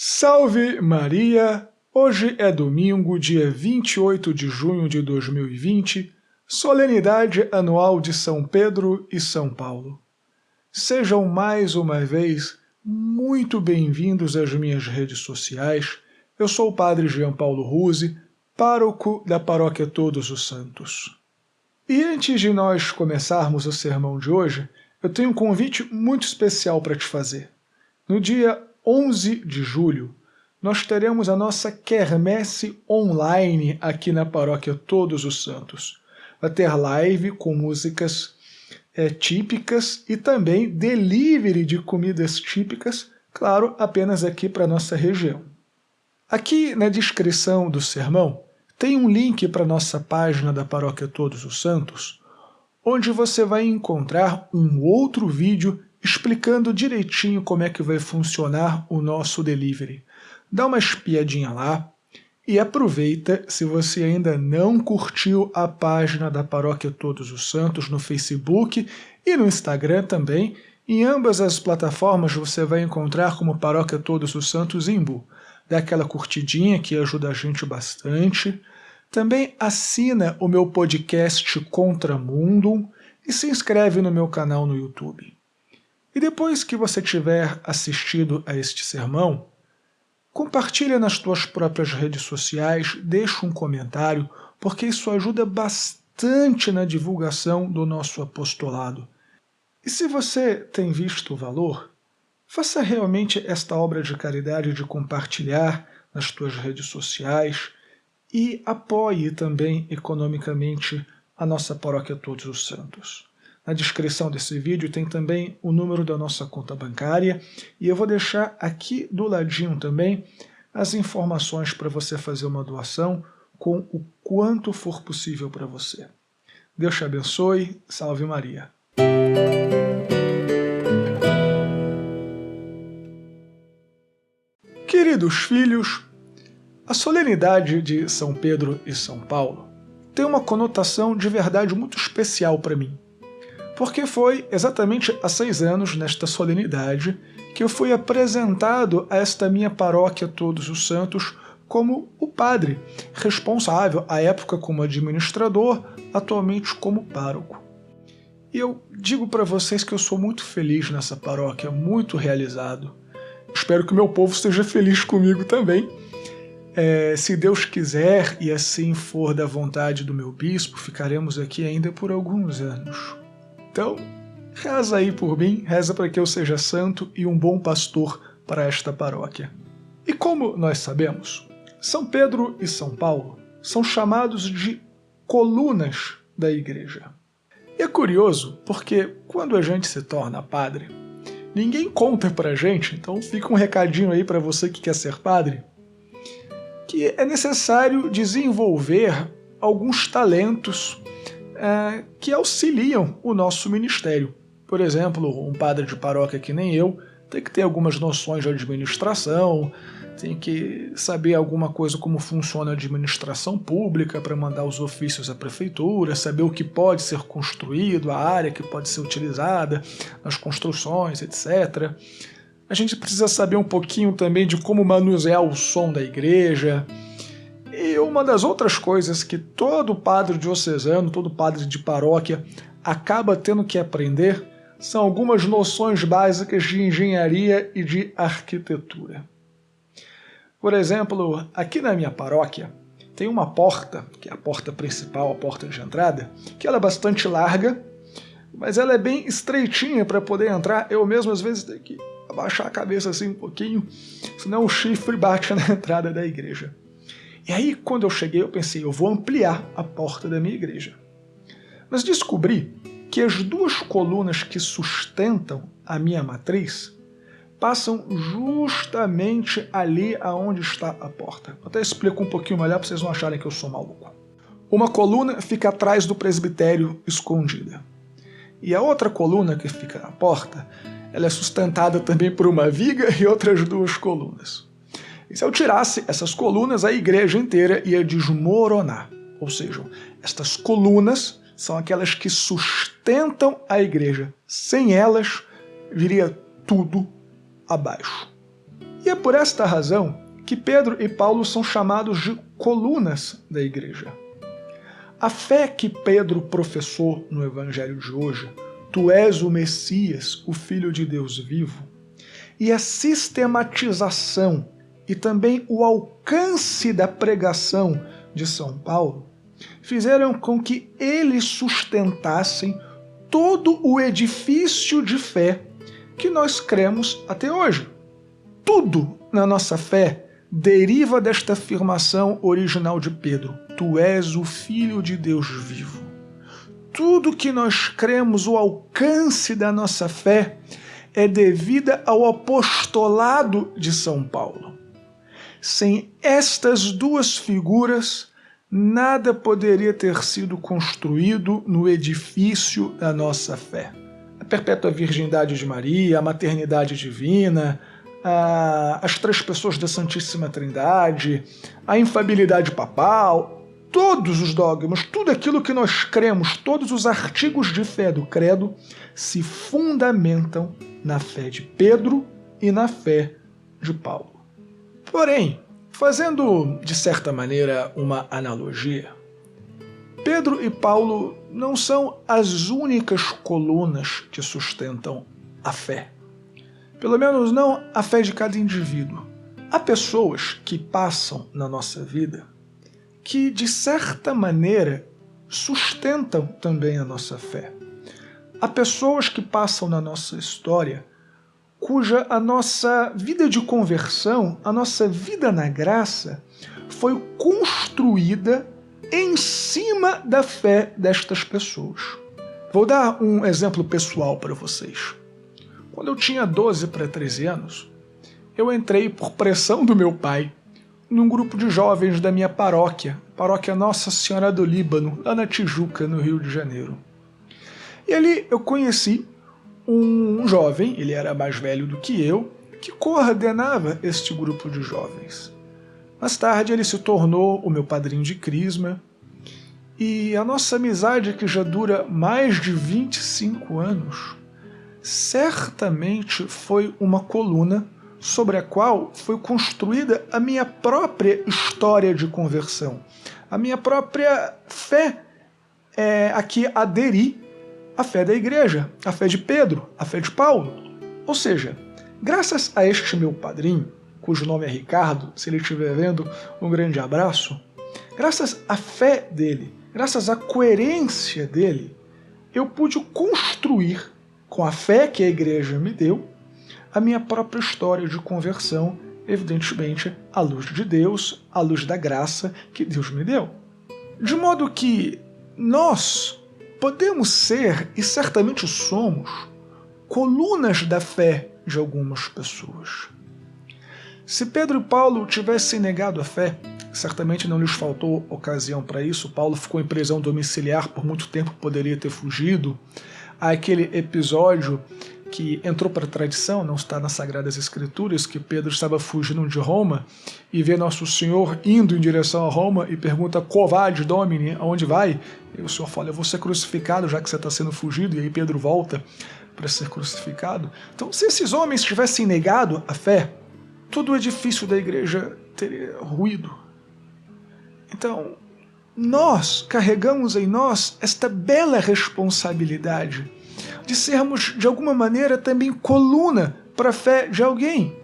Salve Maria! Hoje é domingo, dia 28 de junho de 2020, solenidade anual de São Pedro e São Paulo. Sejam mais uma vez muito bem-vindos às minhas redes sociais. Eu sou o Padre Jean Paulo Ruse, pároco da Paróquia Todos os Santos. E antes de nós começarmos o sermão de hoje, eu tenho um convite muito especial para te fazer. No dia 11 de julho, nós teremos a nossa quermesse online aqui na Paróquia Todos os Santos. Vai ter live com músicas típicas e também delivery de comidas típicas, claro, apenas aqui para a nossa região. Aqui na descrição do sermão tem um link para a nossa página da Paróquia Todos os Santos, onde você vai encontrar um outro vídeo explicando direitinho como é que vai funcionar o nosso delivery. Dá uma espiadinha lá e aproveita, se você ainda não curtiu a página da Paróquia Todos os Santos no Facebook e no Instagram também. Em ambas as plataformas você vai encontrar como Paróquia Todos os Santos Imbu. Dá aquela curtidinha que ajuda a gente bastante. Também assina o meu podcast Contramundum e se inscreve no meu canal no YouTube. E depois que você tiver assistido a este sermão, compartilha nas tuas próprias redes sociais, deixa um comentário, porque isso ajuda bastante na divulgação do nosso apostolado. E se você tem visto o valor, faça realmente esta obra de caridade de compartilhar nas tuas redes sociais e apoie também economicamente a nossa Paróquia Todos os Santos. Na descrição desse vídeo tem também o número da nossa conta bancária e eu vou deixar aqui do ladinho também as informações para você fazer uma doação com o quanto for possível para você. Deus te abençoe, salve Maria! Queridos filhos, a solenidade de São Pedro e São Paulo tem uma conotação de verdade muito especial para mim. Porque foi exatamente há 6 anos, nesta solenidade, que eu fui apresentado a esta minha paróquia Todos os Santos como o padre, responsável à época como administrador, atualmente como pároco. E eu digo para vocês que eu sou muito feliz nessa paróquia, muito realizado. Espero que o meu povo esteja feliz comigo também. Se Deus quiser e assim for da vontade do meu bispo, ficaremos aqui ainda por alguns anos. Então, reza aí por mim, reza para que eu seja santo e um bom pastor para esta paróquia. E como nós sabemos, São Pedro e São Paulo são chamados de colunas da igreja. E é curioso porque quando a gente se torna padre, ninguém conta pra gente, então fica um recadinho aí para você que quer ser padre, que é necessário desenvolver alguns talentos que auxiliam o nosso ministério. Por exemplo, um padre de paróquia que nem eu tem que ter algumas noções de administração, tem que saber alguma coisa como funciona a administração pública para mandar os ofícios à prefeitura, saber o que pode ser construído, a área que pode ser utilizada nas construções, etc. A gente precisa saber um pouquinho também de como manusear o som da igreja. E uma das outras coisas que todo padre diocesano, todo padre de paróquia acaba tendo que aprender são algumas noções básicas de engenharia e de arquitetura. Por exemplo, aqui na minha paróquia tem uma porta, que é a porta principal, a porta de entrada, que ela é bastante larga, mas ela é bem estreitinha para poder entrar. Eu mesmo às vezes tenho que abaixar a cabeça assim um pouquinho, senão o chifre bate na entrada da igreja. E aí, quando eu cheguei, eu pensei, eu vou ampliar a porta da minha igreja. Mas descobri que as 2 colunas que sustentam a minha matriz passam justamente ali aonde está a porta. Eu até explico um pouquinho melhor para vocês não acharem que eu sou maluco. Uma coluna fica atrás do presbitério, escondida. E a outra coluna que fica na porta, ela é sustentada também por uma viga e outras 2 colunas. E se eu tirasse essas colunas, a igreja inteira ia desmoronar. Ou seja, estas colunas são aquelas que sustentam a igreja. Sem elas, viria tudo abaixo. E é por esta razão que Pedro e Paulo são chamados de colunas da igreja. A fé que Pedro professou no evangelho de hoje, tu és o Messias, o Filho de Deus vivo, e a sistematização e também o alcance da pregação de São Paulo fizeram com que eles sustentassem todo o edifício de fé que nós cremos até hoje. Tudo na nossa fé deriva desta afirmação original de Pedro: tu és o Filho de Deus vivo. Tudo que nós cremos, o alcance da nossa fé, é devida ao apostolado de São Paulo. Sem estas duas figuras, nada poderia ter sido construído no edifício da nossa fé. A perpétua virgindade de Maria, a maternidade divina, as três pessoas da Santíssima Trindade, a infabilidade papal, todos os dogmas, tudo aquilo que nós cremos, todos os artigos de fé do credo se fundamentam na fé de Pedro e na fé de Paulo. Porém, fazendo de certa maneira uma analogia, Pedro e Paulo não são as únicas colunas que sustentam a fé. Pelo menos não a fé de cada indivíduo. Há pessoas que passam na nossa vida que, de certa maneira, sustentam também a nossa fé. Há pessoas que passam na nossa história cuja a nossa vida de conversão, a nossa vida na graça, foi construída em cima da fé destas pessoas. Vou dar um exemplo pessoal para vocês. Quando eu tinha 12 para 13 anos, eu entrei por pressão do meu pai num grupo de jovens da minha paróquia Nossa Senhora do Líbano, lá na Tijuca, no Rio de Janeiro. E ali eu conheci um jovem, ele era mais velho do que eu, que coordenava este grupo de jovens. Mais tarde ele se tornou o meu padrinho de crisma, e a nossa amizade, que já dura mais de 25 anos, certamente foi uma coluna sobre a qual foi construída a minha própria história de conversão, a minha própria fé a que aderi à fé da igreja, a fé de Pedro, a fé de Paulo. Ou seja, graças a este meu padrinho, cujo nome é Ricardo, se ele estiver vendo, um grande abraço, graças à fé dele, graças à coerência dele, eu pude construir, com a fé que a igreja me deu, a minha própria história de conversão, evidentemente à luz de Deus, à luz da graça que Deus me deu. De modo que nós podemos ser, e certamente somos, colunas da fé de algumas pessoas. Se Pedro e Paulo tivessem negado a fé, certamente não lhes faltou ocasião para isso. Paulo ficou em prisão domiciliar por muito tempo, poderia ter fugido. Há aquele episódio que entrou para a tradição, não está nas Sagradas Escrituras, que Pedro estava fugindo de Roma e vê Nosso Senhor indo em direção a Roma e pergunta: "Covarde Domini, aonde vai?" E o Senhor fala: "Eu vou ser crucificado, já que você está sendo fugido." E aí Pedro volta para ser crucificado. Então, se esses homens tivessem negado a fé, todo o edifício da igreja teria ruído. Então, nós carregamos em nós esta bela responsabilidade de sermos, de alguma maneira, também coluna para a fé de alguém.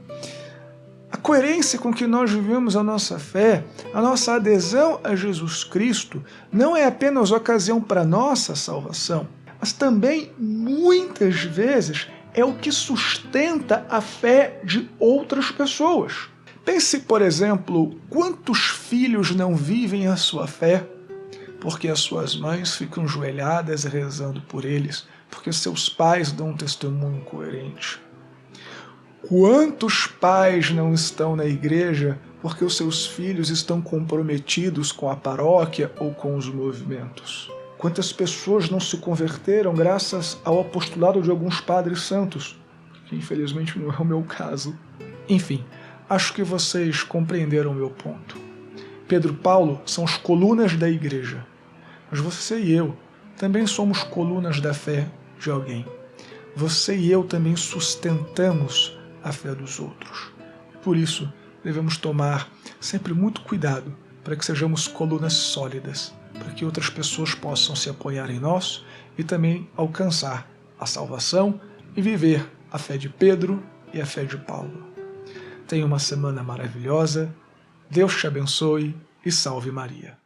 A coerência com que nós vivemos a nossa fé, a nossa adesão a Jesus Cristo, não é apenas ocasião para a nossa salvação, mas também, muitas vezes, é o que sustenta a fé de outras pessoas. Pense, por exemplo, quantos filhos não vivem a sua fé porque as suas mães ficam ajoelhadas rezando por eles, porque seus pais dão um testemunho coerente. Quantos pais não estão na igreja porque os seus filhos estão comprometidos com a paróquia ou com os movimentos? Quantas pessoas não se converteram graças ao apostolado de alguns padres santos, que infelizmente não é o meu caso. Enfim, acho que vocês compreenderam o meu ponto. Pedro e Paulo são as colunas da igreja, mas você e eu também somos colunas da fé de alguém. Você e eu também sustentamos a fé dos outros. por isso devemos tomar sempre muito cuidado para que sejamos colunas sólidas, para que outras pessoas possam se apoiar em nós e também alcançar a salvação e viver a fé de Pedro e a fé de Paulo. Tenha uma semana maravilhosa, Deus te abençoe e salve Maria.